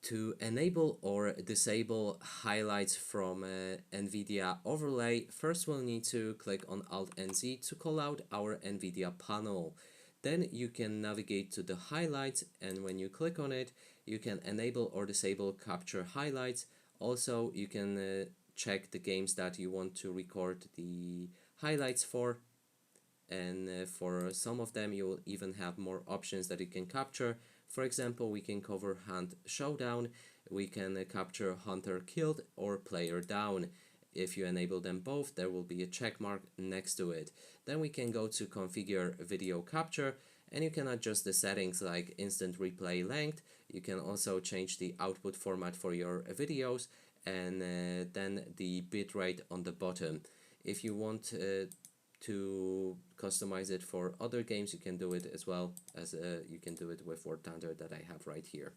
To enable or disable highlights from Nvidia Overlay, first we'll need to click on Alt and Z to call out our Nvidia panel. Then you can navigate to the highlights, and when you click on it, you can enable or disable capture highlights. Also, you can check the games that you want to record the highlights for, and for some of them you will even have more options that you can capture. For example, we can cover Hunt Showdown, we can capture Hunter Killed or Player Down. If you enable them both, there will be a check mark next to it. Then we can go to Configure Video Capture, and you can adjust the settings like instant replay length. You can also change the output format for your videos, and then the bitrate on the bottom. If you want to customize it for other games, you can do it as well as you can do it with War Thunder that I have right here.